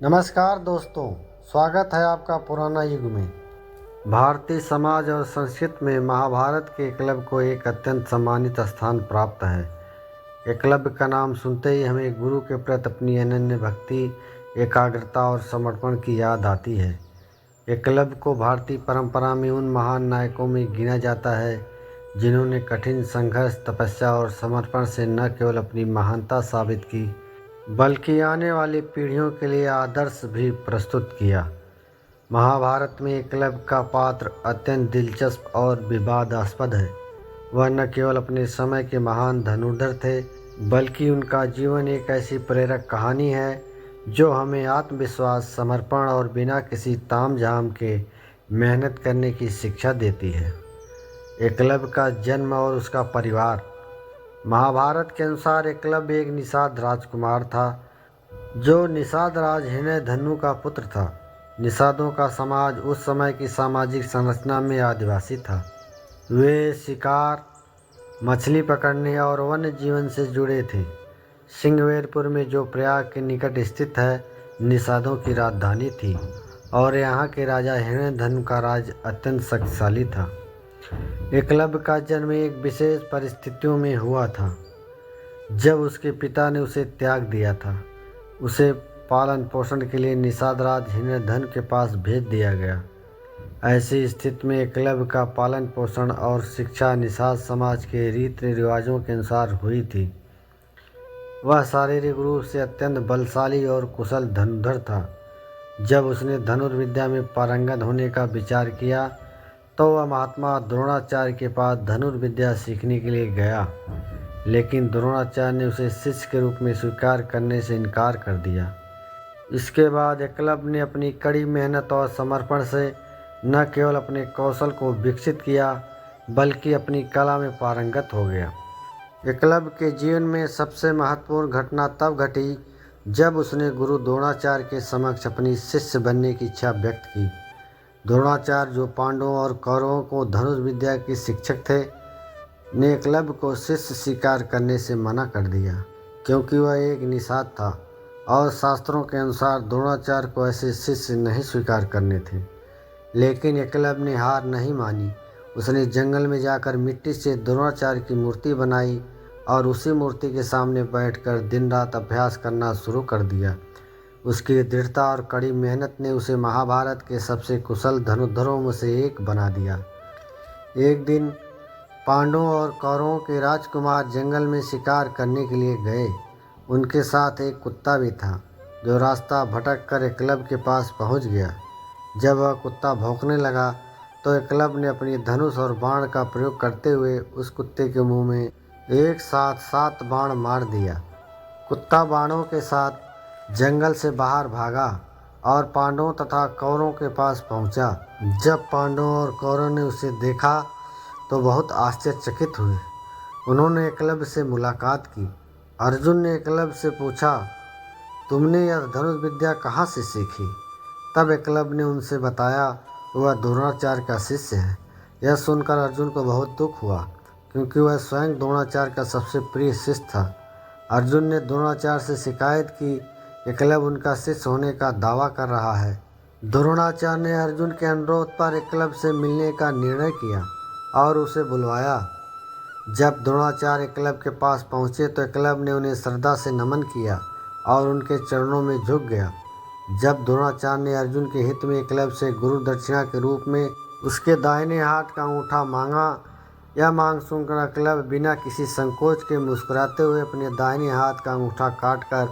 नमस्कार दोस्तों, स्वागत है आपका पुराना युग में। भारतीय समाज और संस्कृति में महाभारत के एकलव्य को एक अत्यंत सम्मानित स्थान प्राप्त है। एकलव्य का नाम सुनते ही हमें गुरु के प्रति अपनी अनन्य भक्ति, एकाग्रता और समर्पण की याद आती है। एकलव्य को भारतीय परंपरा में उन महान नायकों में गिना जाता है जिन्होंने कठिन संघर्ष, तपस्या और समर्पण से न केवल अपनी महानता साबित की बल्कि आने वाली पीढ़ियों के लिए आदर्श भी प्रस्तुत किया। महाभारत में एकलव्य का पात्र अत्यंत दिलचस्प और विवादास्पद है। वह न केवल अपने समय के महान धनुर्धर थे, बल्कि उनका जीवन एक ऐसी प्रेरक कहानी है जो हमें आत्मविश्वास, समर्पण और बिना किसी तामझाम के मेहनत करने की शिक्षा देती है। एकलव्य का जन्म और उसका परिवार। महाभारत के अनुसार एकलव्य एक निषाद राजकुमार था जो निषाद राज हिरण्यधनु का पुत्र था। निषादों का समाज उस समय की सामाजिक संरचना में आदिवासी था। वे शिकार, मछली पकड़ने और वन्य जीवन से जुड़े थे। सिंहवेरपुर में, जो प्रयाग के निकट स्थित है, निषादों की राजधानी थी और यहाँ के राजा हिरण्यधनु का राज अत्यंत शक्तिशाली था। एकलव्य का जन्म एक विशेष परिस्थितियों में हुआ था जब उसके पिता ने उसे त्याग दिया था। उसे पालन पोषण के लिए निषाद राज हिरण्यधनु के पास भेज दिया गया। ऐसी स्थिति में एकलव्य का पालन पोषण और शिक्षा निषाद समाज के रीति रिवाजों के अनुसार हुई थी। वह शारीरिक रूप से अत्यंत बलशाली और कुशल धनुर्धर था। जब उसने धनुर्विद्या में पारंगत होने का विचार किया तो वह महात्मा द्रोणाचार्य के पास धनुर्विद्या सीखने के लिए गया, लेकिन द्रोणाचार्य ने उसे शिष्य के रूप में स्वीकार करने से इनकार कर दिया। इसके बाद एकलव्य ने अपनी कड़ी मेहनत और समर्पण से न केवल अपने कौशल को विकसित किया बल्कि अपनी कला में पारंगत हो गया। एकलव्य के जीवन में सबसे महत्वपूर्ण घटना तब घटी जब उसने गुरु द्रोणाचार्य के समक्ष अपनी शिष्य बनने की इच्छा व्यक्त की। द्रोणाचार्य, जो पांडवों और कौरवों को धनुर्विद्या के शिक्षक थे, ने एकलव्य को शिष्य स्वीकार करने से मना कर दिया क्योंकि वह एक निषाद था और शास्त्रों के अनुसार द्रोणाचार्य को ऐसे शिष्य नहीं स्वीकार करने थे। लेकिन एकलव्य ने हार नहीं मानी। उसने जंगल में जाकर मिट्टी से द्रोणाचार्य की मूर्ति बनाई और उसी मूर्ति के सामने बैठकर दिन रात अभ्यास करना शुरू कर दिया। उसकी दृढ़ता और कड़ी मेहनत ने उसे महाभारत के सबसे कुशल धनुर्धरों में से एक बना दिया। एक दिन पांडवों और कौरवों के राजकुमार जंगल में शिकार करने के लिए गए। उनके साथ एक कुत्ता भी था जो रास्ता भटक कर एकलव्य के पास पहुंच गया। जब वह कुत्ता भौंकने लगा तो एकलव्य ने अपनी धनुष और बाण का प्रयोग करते हुए उस कुत्ते के मुंह में एक साथ 7 बाण मार दिया। कुत्ता बाणों के साथ जंगल से बाहर भागा और पांडवों तथा कौरवों के पास पहुंचा। जब पांडवों और कौरवों ने उसे देखा तो बहुत आश्चर्यचकित हुए। उन्होंने एकलव्य से मुलाकात की। अर्जुन ने एकलव्य से पूछा, तुमने यह धनुष विद्या कहाँ से सीखी? तब एकलव्य ने उनसे बताया वह द्रोणाचार्य का शिष्य है। यह सुनकर अर्जुन को बहुत दुख हुआ क्योंकि वह स्वयं द्रोणाचार्य का सबसे प्रिय शिष्य था। अर्जुन ने द्रोणाचार्य से शिकायत की एकलव्य उनका शिष्य होने का दावा कर रहा है। द्रोणाचार्य ने अर्जुन के अनुरोध पर एकलव्य से मिलने का निर्णय किया और उसे बुलवाया। जब द्रोणाचार्य एकलव्य के पास पहुँचे तो एकलव्य ने उन्हें श्रद्धा से नमन किया और उनके चरणों में झुक गया। जब द्रोणाचार्य ने अर्जुन के हित में एकलव्य से गुरु दक्षिणा के रूप में उसके दाहिने हाथ का अंगूठा मांगा, यह मांग सुनकर एकलव्य बिना किसी संकोच के मुस्कुराते हुए अपने दाहिने हाथ का अंगूठा काटकर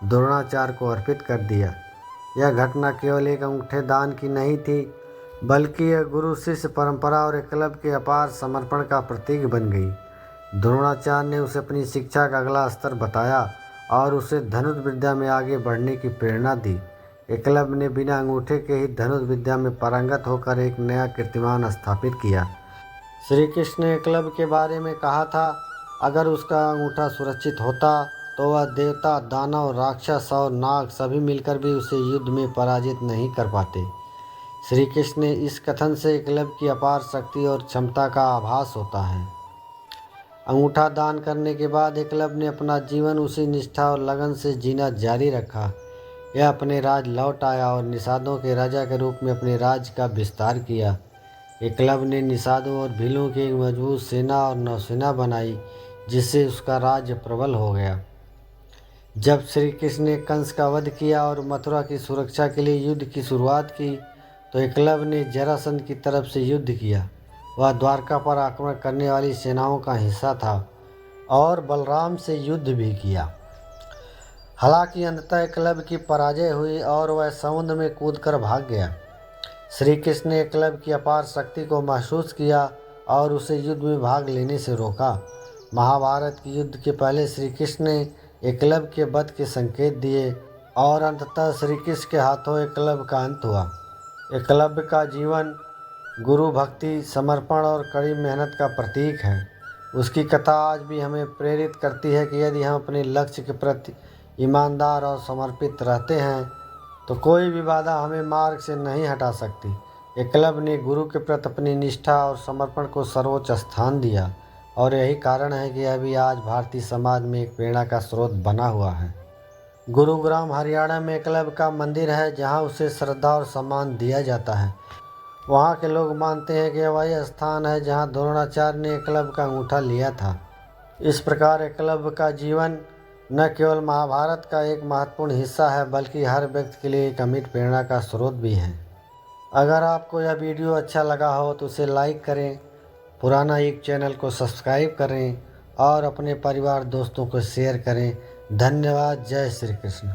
द्रोणाचार्य को अर्पित कर दिया। यह घटना केवल एक अंगूठे दान की नहीं थी, बल्कि यह गुरु शिष्य परंपरा और एकलव्य के अपार समर्पण का प्रतीक बन गई। द्रोणाचार्य ने उसे अपनी शिक्षा का अगला स्तर बताया और उसे धनुर्विद्या में आगे बढ़ने की प्रेरणा दी। एकलव्य ने बिना अंगूठे के ही धनुर्विद्या में पारंगत होकर एक नया कीर्तिमान स्थापित किया। श्री कृष्ण ने एकलव्य के बारे में कहा था, अगर उसका अंगूठा सुरक्षित होता तो वह देवता, दानव, राक्षस और नाग सभी मिलकर भी उसे युद्ध में पराजित नहीं कर पाते। श्री कृष्ण ने इस कथन से एकलव्य की अपार शक्ति और क्षमता का आभास होता है। अंगूठा दान करने के बाद एकलव्य ने अपना जीवन उसी निष्ठा और लगन से जीना जारी रखा। यह अपने राज लौट आया और निषादों के राजा के रूप में अपने राज्य का विस्तार किया। एकलव्य ने निषादों और भीलों की एक मजबूत सेना और नौसेना बनाई, जिससे उसका राज्य प्रबल हो गया। जब श्री कृष्ण ने कंस का वध किया और मथुरा की सुरक्षा के लिए युद्ध की शुरुआत की, तो एकलव्य ने जरासंध की तरफ से युद्ध किया। वह द्वारका पर आक्रमण करने वाली सेनाओं का हिस्सा था और बलराम से युद्ध भी किया। हालांकि अंततः एकलव्य की पराजय हुई और वह समुद्र में कूदकर भाग गया। श्री कृष्ण ने एकलव्य की अपार शक्ति को महसूस किया और उसे युद्ध में भाग लेने से रोका। महाभारत के युद्ध के पहले श्री कृष्ण ने एकलव्य के वध के संकेत दिए और अंततः श्री कृष्ण के हाथों एकलव्य का अंत हुआ। एकलव्य का जीवन गुरु भक्ति, समर्पण और कड़ी मेहनत का प्रतीक है। उसकी कथा आज भी हमें प्रेरित करती है कि यदि हम अपने लक्ष्य के प्रति ईमानदार और समर्पित रहते हैं तो कोई भी बाधा हमें मार्ग से नहीं हटा सकती। एकलव्य ने गुरु के प्रति अपनी निष्ठा और समर्पण को सर्वोच्च स्थान दिया और यही कारण है कि यह भी आज भारतीय समाज में एक प्रेरणा का स्रोत बना हुआ है। गुरुग्राम हरियाणा में एकलव्य का मंदिर है, जहां उसे श्रद्धा और सम्मान दिया जाता है। वहां के लोग मानते हैं कि वही स्थान है जहां द्रोणाचार्य ने एकलव्य का अंगूठा लिया था। इस प्रकार एकलव्य का जीवन न केवल महाभारत का एक महत्वपूर्ण हिस्सा है, बल्कि हर व्यक्ति के लिए एक अमिट प्रेरणा का स्रोत भी है। अगर आपको यह वीडियो अच्छा लगा हो तो उसे लाइक करें, पुराना युग चैनल को सब्सक्राइब करें और अपने परिवार दोस्तों को शेयर करें। धन्यवाद। जय श्री कृष्ण।